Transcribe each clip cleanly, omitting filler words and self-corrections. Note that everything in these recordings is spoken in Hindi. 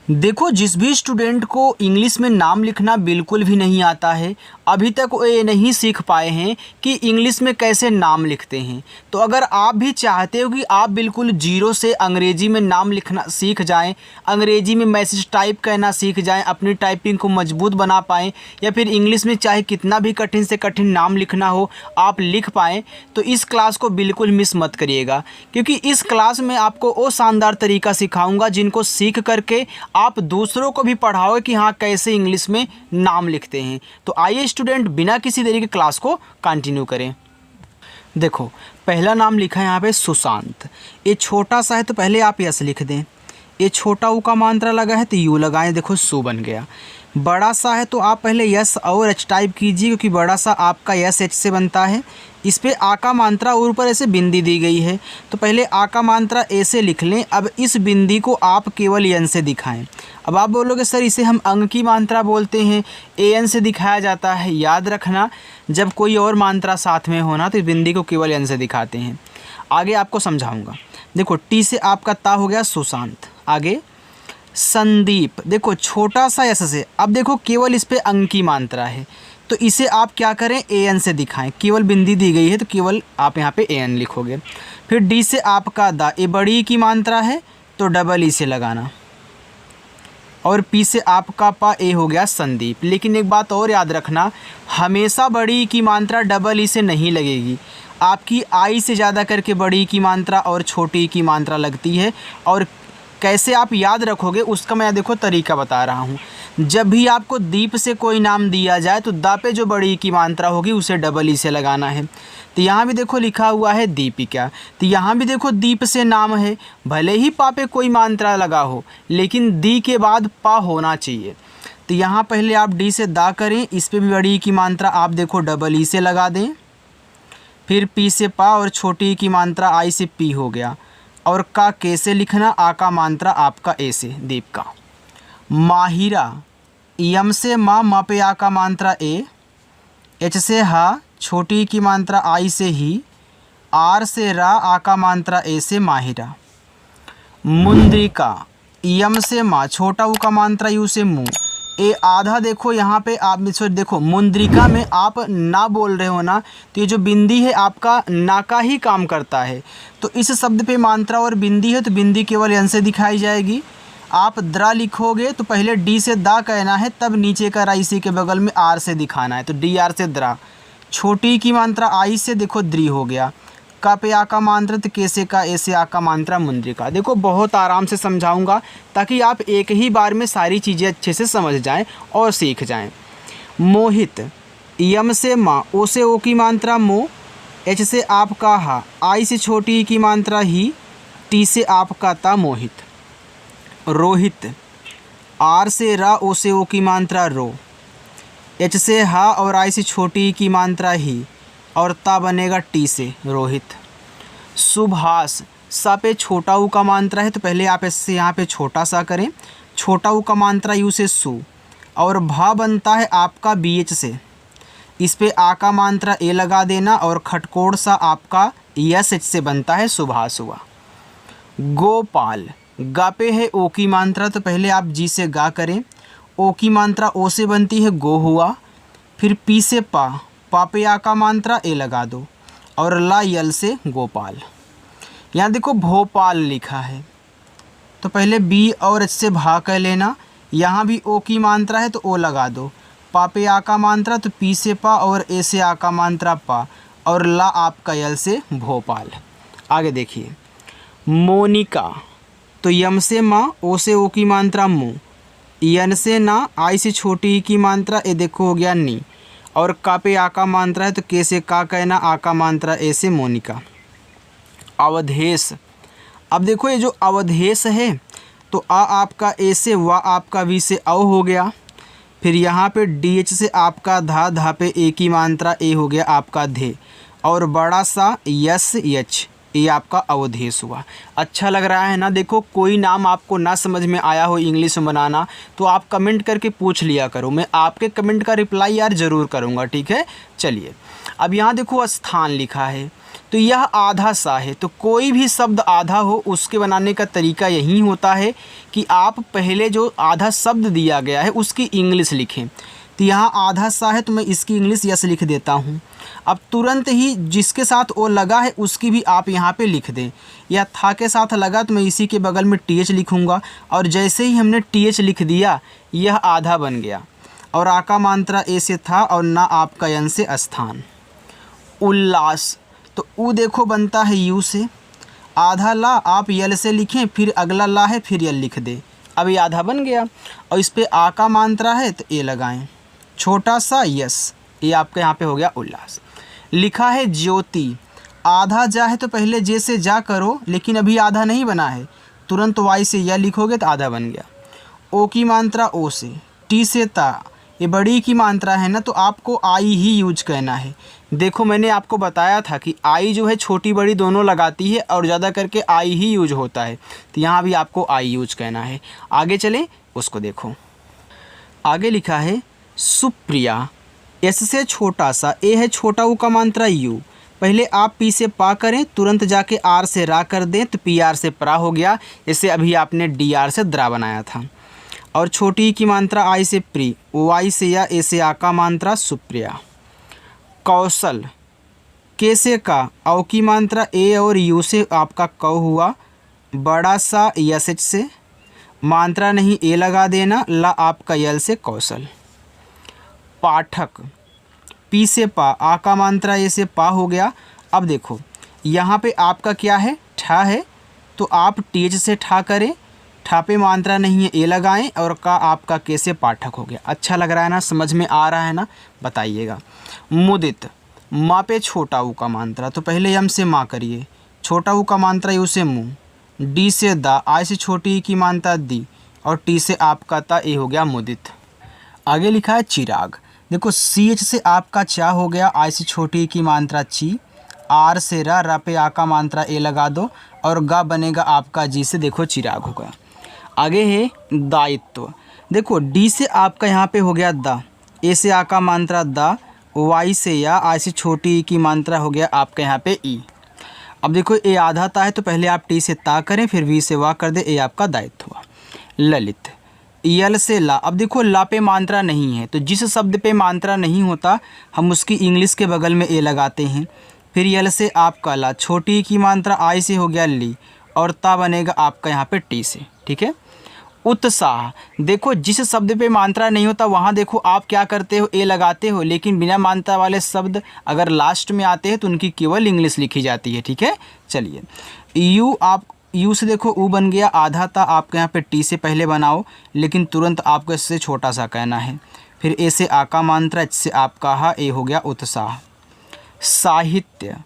देखो, जिस भी स्टूडेंट को इंग्लिश में नाम लिखना बिल्कुल भी नहीं आता है, अभी तक वो ये नहीं सीख पाए हैं कि इंग्लिश में कैसे नाम लिखते हैं। तो अगर आप भी चाहते हो कि आप बिल्कुल जीरो से अंग्रेजी में नाम लिखना सीख जाएं, अंग्रेजी में मैसेज टाइप करना सीख जाएं, अपनी टाइपिंग को मजबूत बना पाएँ, या फिर इंग्लिश में चाहे कितना भी कठिन से कठिन नाम लिखना हो आप लिख पाएँ, तो इस क्लास को बिल्कुल मिस मत करिएगा। क्योंकि इस क्लास में आपको वो शानदार तरीका सिखाऊँगा जिनको सीख करके आप दूसरों को भी पढ़ाओगे कि हाँ कैसे इंग्लिश में नाम लिखते हैं। तो आइए स्टूडेंट, बिना किसी देरी के क्लास को कंटिन्यू करें। देखो, पहला नाम लिखा है यहाँ पे सुशांत। ये छोटा सा है तो पहले आप यस लिख दें। ये छोटा ऊ का मात्रा लगा है तो यू लगाएं, देखो सु बन गया। बड़ा सा है तो आप पहले यस और एच टाइप कीजिए, क्योंकि बड़ा सा आपका यस एच से बनता है। इस पे आ का मात्रा और ऊपर ऐसे बिंदी दी गई है, तो पहले आ का मात्रा ए से लिख लें। अब इस बिंदी को आप केवल एन से दिखाएं। अब आप बोलोगे सर इसे हम अंग की मात्रा बोलते हैं, ए एन से दिखाया जाता है। याद रखना, जब कोई और मात्रा साथ में होना तो इस बिंदी को केवल एन से दिखाते हैं। आगे आपको समझाऊंगा। देखो, टी से आपका ता हो गया सुशांत। आगे संदीप, देखो छोटा सा यस से। अब देखो केवल इस पे अंग की मात्रा है, तो इसे आप क्या करें, ए एन से दिखाएं। केवल बिंदी दी गई है तो केवल आप यहाँ पे ए एन लिखोगे। फिर डी से आपका दा, ए बड़ी की मात्रा है तो डबल ई से लगाना। और पी से आपका पा, ए हो गया संदीप। लेकिन एक बात और याद रखना, हमेशा बड़ी की मात्रा डबल ई से नहीं लगेगी। आपकी आई से ज़्यादा करके बड़ी की मात्रा और छोटी की मात्रा लगती है। और कैसे आप याद रखोगे उसका मैं देखो तरीका बता रहा हूँ। जब भी आपको दीप से कोई नाम दिया जाए तो दा पे जो बड़ी की मात्रा होगी उसे डबल ई से लगाना है। तो यहाँ भी देखो लिखा हुआ है दीपिका, तो यहाँ भी देखो दीप से नाम है। भले ही पा पे कोई मात्रा लगा हो, लेकिन दी के बाद पा होना चाहिए। तो यहाँ पहले आप डी से दा करें, इस पर भी बड़ी की मात्रा आप देखो डबल ई से लगा दें। फिर पी से पा और छोटी की मात्रा आई से पी हो गया। और का के से लिखना, आ का मात्रा आपका ए से दीप का। माहिरा, यम से मा पे आ का मात्रा ए, एच से हा, छोटी की मात्रा आई से ही, आर से रा, आ का मात्रा ए से माहिरा। मुंद्रिका, यम से मा, छोटा ऊ का मात्रा यू से मुँह, ए आधा। देखो यहाँ पे आप देखो मुंद्रिका में आप ना बोल रहे हो ना, तो ये जो बिंदी है आपका ना का ही काम करता है। तो इस शब्द पे मात्रा और बिंदी है तो बिंदी केवल एन से दिखाई जाएगी। आप द्रा लिखोगे तो पहले डी से दा कहना है, तब नीचे का रा इसी के बगल में आर से दिखाना है, तो डी आर से द्रा। छोटी की मात्रा आई से देखो द्री हो गया। का पे आ का मात्रा तो के से का, ए से आ का मात्रा मुंद्रिका। देखो बहुत आराम से समझाऊंगा ताकि आप एक ही बार में सारी चीज़ें अच्छे से समझ जाएं और सीख जाएं। मोहित, यम से माँ, ओ से ओ की मात्रा मो, एच से आपका हा, आई से छोटी की मात्रा ही, टी से आपका ता मोहित। रोहित, आर से रा, ओ से ओ की मात्रा रो, एच से हा और आई से छोटी की मात्रा ही, और ता बनेगा टी से रोहित। सुभाष, सा पे छोटा ऊ का मात्रा है तो पहले आप इससे यहाँ पे छोटा सा करें। छोटा ऊ का मात्रा यू से सु, और भा बनता है आपका बी एच से। इस पे आ का मात्रा ए लगा देना, और खटकोड़ सा आपका यस एच से बनता है सुभाष हुआ। गोपाल, गा पे है ओ की मात्रा तो पहले आप जी से गा करें। ओ की मात्रा ओ से बनती है गो हुआ। फिर पी से पा, पा पे आ का मात्रा ए लगा दो, और ला यल से गोपाल। यहाँ देखो भोपाल लिखा है तो पहले बी और एच से भा कर लेना। यहाँ भी ओ की मात्रा है तो ओ लगा दो। पा पे आ का मात्रा तो पी से पा और ए से आ का मात्रा पा, और ला आपका यल से भोपाल। आगे देखिए, मोनिका, तो यम से माँ, ओ से ओ की मात्रा मु, यन से ना, आई से छोटी की मात्रा ए देखो हो गया नी, और का पे आ का मात्रा है तो के से का कहना, आ का मात्रा ए से मोनिका। अवधेश, अब देखो ये जो अवधेश है तो आ आपका ए से, वा आपका वी से अव हो गया। फिर यहाँ पे डी एच से आपका धा, धा पे ए की मात्रा ए हो गया आपका धे, और बड़ा सा यस यच, ये आपका अवधेश हुआ। अच्छा लग रहा है ना। देखो कोई नाम आपको ना समझ में आया हो इंग्लिश में बनाना तो आप कमेंट करके पूछ लिया करो, मैं आपके कमेंट का रिप्लाई यार ज़रूर करूँगा, ठीक है। चलिए अब यहाँ देखो स्थान लिखा है, तो यह आधा सा है। तो कोई भी शब्द आधा हो उसके बनाने का तरीका यही होता है कि आप पहले जो आधा शब्द दिया गया है उसकी इंग्लिश लिखें। तो यहाँ आधा सा है तो मैं इसकी इंग्लिश यस लिख देता हूँ। अब तुरंत ही जिसके साथ ओ लगा है उसकी भी आप यहाँ पे लिख दें। या था के साथ लगा तो मैं इसी के बगल में टी एच लिखूँगा, और जैसे ही हमने टी एच लिख दिया यह आधा बन गया। और आ का मात्रा ए से था और ना आपका यन से स्थान। उल्लास, तो ऊ देखो बनता है यू से, आधा ला आप यल से लिखें, फिर अगला ला है फिर यल लिख दे। अब ये आधा बन गया। और इस पे आ का मात्रा है तो ए लगाएं, छोटा सा यस, ये आपका यहाँ पे हो गया उल्लास। लिखा है ज्योति, आधा जा है तो पहले जे से जा करो, लेकिन अभी आधा नहीं बना है, तुरंत वाई से या लिखोगे तो आधा बन गया। ओ की मात्रा ओ से, टी से ता, ये बड़ी की मात्रा है ना, तो आपको आई ही यूज करना है। देखो मैंने आपको बताया था कि आई जो है छोटी बड़ी दोनों लगाती है और ज़्यादा करके आई ही यूज होता है, तो यहाँ भी आपको आई यूज करना है। आगे चलें उसको देखो। आगे लिखा है सुप्रिया, एस से छोटा सा, ए है छोटा ऊ का मात्रा यू, पहले आप पी से पा करें, तुरंत जाके आर से रा कर दें तो पी आर से प्रा हो गया। इसे अभी आपने डी आर से द्रा बनाया था। और छोटी की मात्रा आई से प्री, वाई से या, ए से आ का मात्रा सुप्रिया। कौशल, के से का, औ की मात्रा ए और यू से आपका कौ हुआ, बड़ा सा यस एच से, मात्रा नहीं ए लगा देना, ला आपका यल से कौशल। पाठक, पी से पा, आ का मात्रा ए से पा हो गया। अब देखो यहाँ पे आपका क्या है, ठा है, तो आप टीच से ठा करें, ठा पे मात्रा नहीं है ए लगाएं, और का आपका के से पाठक हो गया। अच्छा लग रहा है ना, समझ में आ रहा है ना, बताइएगा। मुदित, माँ पे छोटा ऊ का मात्रा, तो पहले यम से माँ करिए, छोटा ऊ का मात्रा यू से मुँह, डी से दा, आई से छोटी की मात्रा दी, और टी से आपका ता, ए हो गया मुदित। आगे लिखा है चिराग, देखो सी एच से आपका चा हो गया, आई से छोटी की मात्रा ची, आर से रा, रा पे आ का मात्रा ए लगा दो, और गा बनेगा आपका जी से, देखो चिराग होगा। आगे है दायित्व, देखो डी से आपका यहाँ पे हो गया दा, ए से आ का मात्रा दा, वाई से या, आई से छोटी की मात्रा हो गया आपका यहाँ पे ई। अब देखो ए आधा ता है तो पहले आप टी से ता करें, फिर वी से वाह कर दे, ए आपका दायित्व हुआ। ललित, यल से ला, अब देखो ला पे मात्रा नहीं है, तो जिस शब्द पे मात्रा नहीं होता हम उसकी इंग्लिश के बगल में ए लगाते हैं। फिर यल से आपका ला, छोटी की मात्रा आई से हो गया ली, और ता बनेगा आपका यहाँ पे टी से, ठीक है। उत्साह, देखो जिस शब्द पे मात्रा नहीं होता वहाँ देखो आप क्या करते हो, ए लगाते हो, लेकिन बिना मात्रा वाले शब्द अगर लास्ट में आते हैं तो उनकी केवल इंग्लिश लिखी जाती है, ठीक है। चलिए यू, आप यू से देखो ऊ बन गया, आधा था आपके यहाँ पे टी से पहले बनाओ, लेकिन तुरंत आपको इससे छोटा सा कहना है। फिर ए से आ का मात्रा, एच से आपका हा, ए हो गया उत्साह। साहित्य,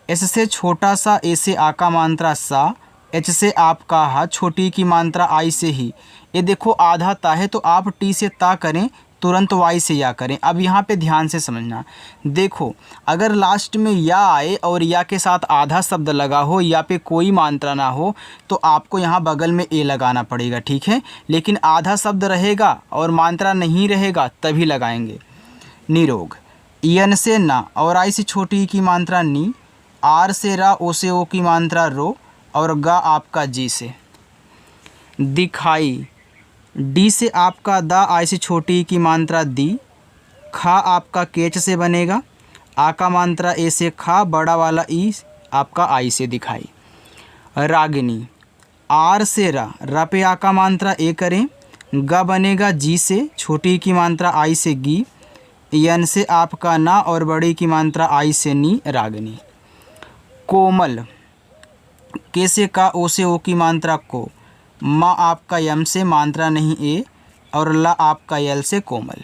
एस से छोटा सा, ए से आ का मात्रा सा, एच से आपका हा, छोटी की मात्रा आई से ही, ये देखो आधा ता है तो आप टी से ता करें, तुरंत वाई से या करें। अब यहाँ पे ध्यान से समझना, देखो अगर लास्ट में या आए और या के साथ आधा शब्द लगा हो, या पे कोई मात्रा ना हो, तो आपको यहाँ बगल में ए लगाना पड़ेगा, ठीक है। लेकिन आधा शब्द रहेगा और मात्रा नहीं रहेगा तभी लगाएंगे। निरोग, यन से ना और आई से छोटी की मात्रा नी, आर से रा, ओ से ओ की मात्रा रो, और गा आपका जी से। दिखाई, डी से आपका दा, आई से छोटी की मात्रा दी, खा आपका केच से बनेगा, आ का मात्रा ए से खा, बड़ा वाला ई आपका आई से दिखाई। रागिनी, आर से रा, रा पे आ का मात्रा ए करें, गा बनेगा जी से, छोटी की मात्रा आई से गी, यन से आपका ना और बड़ी की मात्रा आई से नी, रागिनी। कोमल, के से का, ओ से ओ की मात्रा को, माँ आपका यम से मात्रा नहीं ए, और ला आपका यल से कोमल।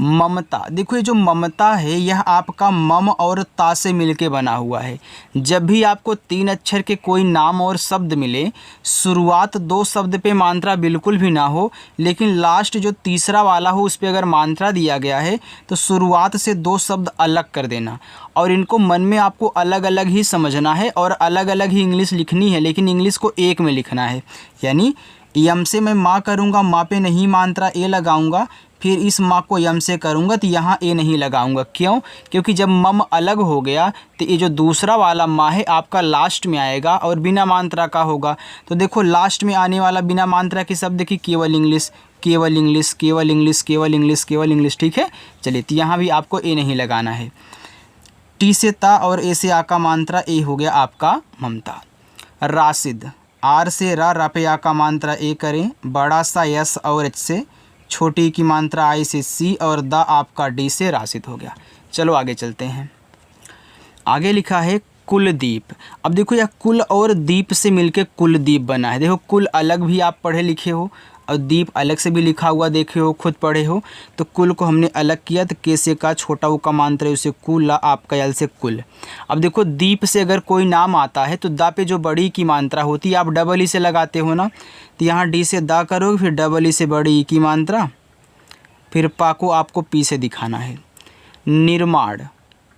ममता, देखो ये जो ममता है यह आपका मम और ता से मिलके बना हुआ है। जब भी आपको 3 अक्षर के कोई नाम और शब्द मिले, शुरुआत 2 शब्द पे मात्रा बिल्कुल भी ना हो, लेकिन लास्ट जो तीसरा वाला हो उस पर अगर मात्रा दिया गया है तो शुरुआत से 2 शब्द अलग कर देना, और इनको मन में आपको अलग अलग ही समझना है और अलग अलग ही इंग्लिश लिखनी है, लेकिन इंग्लिश को एक में लिखना है। यानी यम से मैं माँ करूँगा, माँ पे नहीं मात्रा ए लगाऊंगा, फिर इस माँ को यम से करूँगा तो यहाँ ए नहीं लगाऊंगा। क्यों? क्योंकि जब मम अलग हो गया तो ये जो दूसरा वाला माँ है आपका लास्ट में आएगा और बिना मात्रा का होगा। तो देखो लास्ट में आने वाला बिना मात्रा के शब्द की केवल इंग्लिश, केवल इंग्लिश, केवल इंग्लिश, केवल इंग्लिश, केवल इंग्लिश। ठीक है, चलिए तो यहाँ भी आपको ए नहीं लगाना है। टी से ता और ए से आ का मात्रा ए हो गया आपका ममता। राशिद, आर से रा पे आ का मात्रा ए करें, बड़ा सा यस और एच से, छोटी की मात्रा आई से सी और द आपका डी से राशिद हो गया। चलो आगे चलते हैं। आगे लिखा है कुलदीप। अब देखो यह कुल और दीप से मिलके कुलदीप बना है। देखो कुल अलग भी आप पढ़े लिखे हो और दीप अलग से भी लिखा हुआ देखे हो, खुद पढ़े हो। तो कुल को हमने अलग किया तो के से का छोटा ऊ का मात्रा है उसे कुल, आपका यल से कुल। अब देखो दीप से अगर कोई नाम आता है तो दा पे जो बड़ी की मात्रा होती है आप डबल ई से लगाते हो ना, तो यहाँ डी से दा करोगे, फिर डबल ई से बड़ी ई की मात्रा, फिर पा को आपको पी से दिखाना है। निर्माण,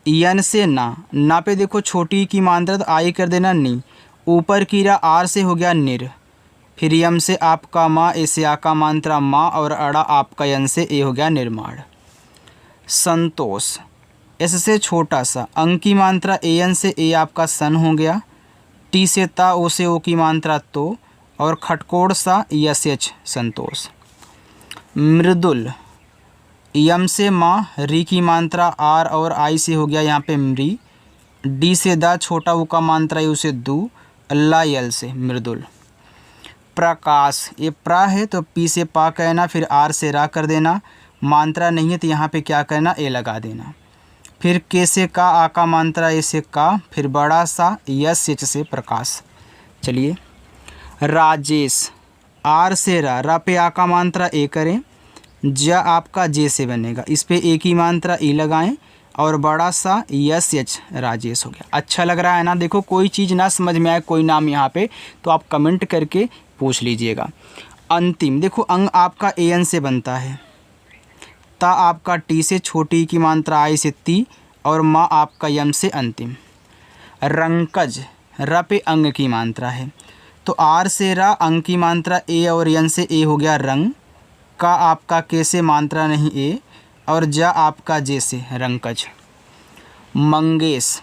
यन से ना पे देखो छोटी की मात्रा तो आई कर देना नी, ऊपर की रा आर से हो गया निर, फिर यम से आपका माँ, ए से आ का मात्रा माँ और अड़ा आपका यन से ए हो गया निर्माण। संतोष, एस से छोटा सा, अंग की मात्रा ए एन से ए आपका सन हो गया, टी से ता ओ से ओ की मात्रा तो, और खटकोड़ सा यस एच संतोष। मृदुल, यम से माँ, री की मात्रा आर और आई से हो गया यहाँ पे मृ, डी से दा छोटा ऊ का मात्रा उसे दू, अल्लाह यल से मृदुल। प्रकाश, ये प्रा है तो पी से पा कहना, फिर आर से रा कर देना, मात्रा नहीं है तो यहाँ पे क्या करना ए लगा देना, फिर के से का आ का मात्रा ए से का, फिर बड़ा सा यस एच से प्रकाश। चलिए राजेश, आर से रा पे आ का मात्रा ए करें, ज आपका जे से बनेगा, इस पे ए की मात्रा ई लगाएं और बड़ा सा यस एच राजेश हो गया। अच्छा लग रहा है ना? देखो कोई चीज़ ना समझ में आए कोई नाम यहाँ पे तो आप कमेंट करके पूछ लीजिएगा। अंतिम, देखो अंग आपका ए एन से बनता है, ता आपका टी से छोटी की मात्रा आई से ती और माँ आपका यम से अंतिम। रंकज, र पे अंग की मात्रा है तो आर से रा, अंग की मात्रा ए और यन से ए हो गया रंग, का आपका के से मात्रा नहीं ए और जा आपका जे से रंकज। मंगेश,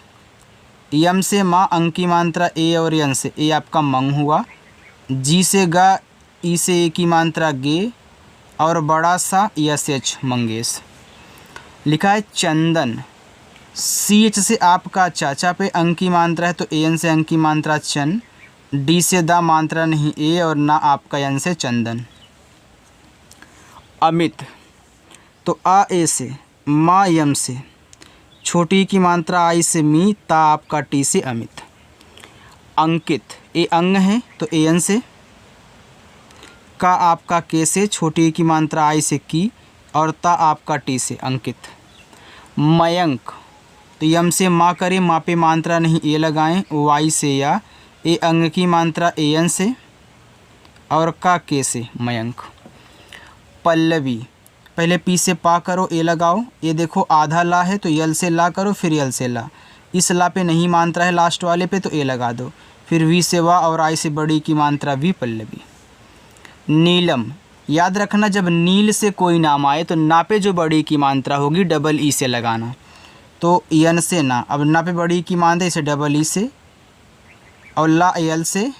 यम से माँ, अंग की मात्रा ए और यन से ए आपका मंग हुआ, जी से गा, ई से ए की मात्रा गे और बड़ा सा यस एच मंगेश। लिखा है चंदन, सी एच से आपका चाचा पे अंग की मात्रा है तो ए एन से अंग की मात्रा चन, डी से दा मात्रा नहीं ए और ना आपका यन से चंदन। अमित, तो आ ए से, माँ यम से, छोटी की मात्रा आई से मी, ता आपका टी से अमित। अंकित, ए अंग है तो ए एन से, का आपका के से, छोटी की मात्रा आई से की और ता आपका टी से अंकित। मयंक, तो यम से माँ करें, माँ पे मात्रा नहीं ए लगाएं, वाई से या, ए अंग की मात्रा ए एन से और का के से मयंक। पल्लवी, पहले पी से पा करो ए लगाओ, ये देखो आधा ला है तो यल से ला करो, फिर यल से ला, इस ला पे नहीं मात्रा है लास्ट वाले पे तो ए लगा दो, फिर वी से वा और आई से बड़ी की मात्रा वी पल्लवी। नीलम, याद रखना जब नील से कोई नाम आए तो ना पे जो बड़ी की मात्रा होगी डबल ई से लगाना, तो यन से ना, अब ना पे बड़ी की मात्रा इसे डबल ई से और ला यल से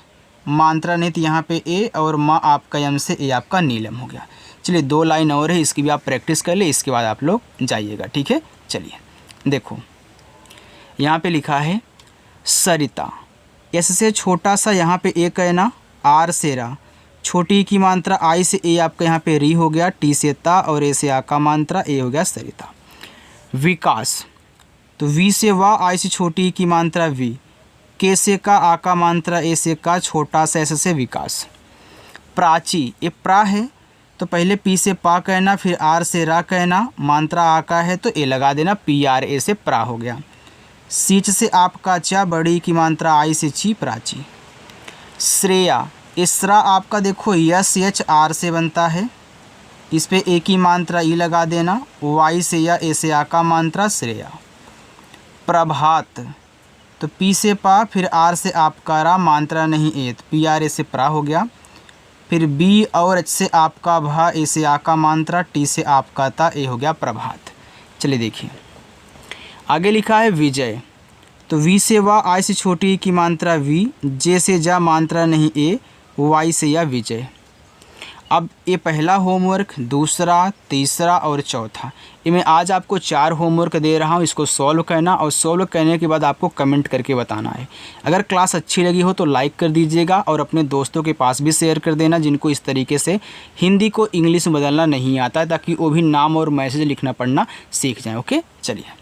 मात्रा नहीं तो यहाँ पे ए और माँ आपका यम से ए आपका नीलम हो गया। चलिए 2 लाइन और है, इसकी भी आप प्रैक्टिस कर ले, इसके बाद आप लोग जाइएगा। ठीक है, चलिए देखो यहाँ पे लिखा है सरिता, एस से छोटा सा यहाँ पे ए कहना, आर से रा, छोटी की मात्रा आई से ए आपका यहाँ पे री हो गया, टी से ता और ए से आ का मात्रा ए हो गया सरिता। विकास, तो वी से वा, आई से छोटी की मात्रा वी, के से का आ का मात्रा ए से का, छोटा सा एस से विकास। प्राची, ये प्रा है तो पहले पी से पा कहना, फिर आर से रा कहना, मात्रा आ का है तो ए लगा देना, पी आर ए से प्रा हो गया। सीच से आपका चा, बड़ी की मात्रा आई से ची, प्राची। श्रेया, इसरा आपका देखो यस एच आर से बनता है, इस पे ए की मात्रा ई लगा देना, वाई से या ए से आ का मात्रा श्रेया। प्रभात, तो पी से पा, फिर आर से आपका रा, मात्रा नहीं ए तो पी आर ए से प्रा हो गया। फिर बी और एच से आपका भा, ए से आ का मात्रा, टी से आपका ता, ए हो गया प्रभात। चलिए देखिए आगे लिखा है विजय, तो वी से वा, आई से छोटी की मात्रा वी, जे से जा मात्रा नहीं ए, वाई से या विजय। अब ये पहला होमवर्क, दूसरा, तीसरा और चौथा, ये मैं आज आपको 4 होमवर्क दे रहा हूँ। इसको सॉल्व करना और सॉल्व करने के बाद आपको कमेंट करके बताना है। अगर क्लास अच्छी लगी हो तो लाइक कर दीजिएगा और अपने दोस्तों के पास भी शेयर कर देना जिनको इस तरीके से हिंदी को इंग्लिश में बदलना नहीं आता है, ताकि वो भी नाम और मैसेज लिखना पढ़ना सीख जाएँ। ओके, चलिए।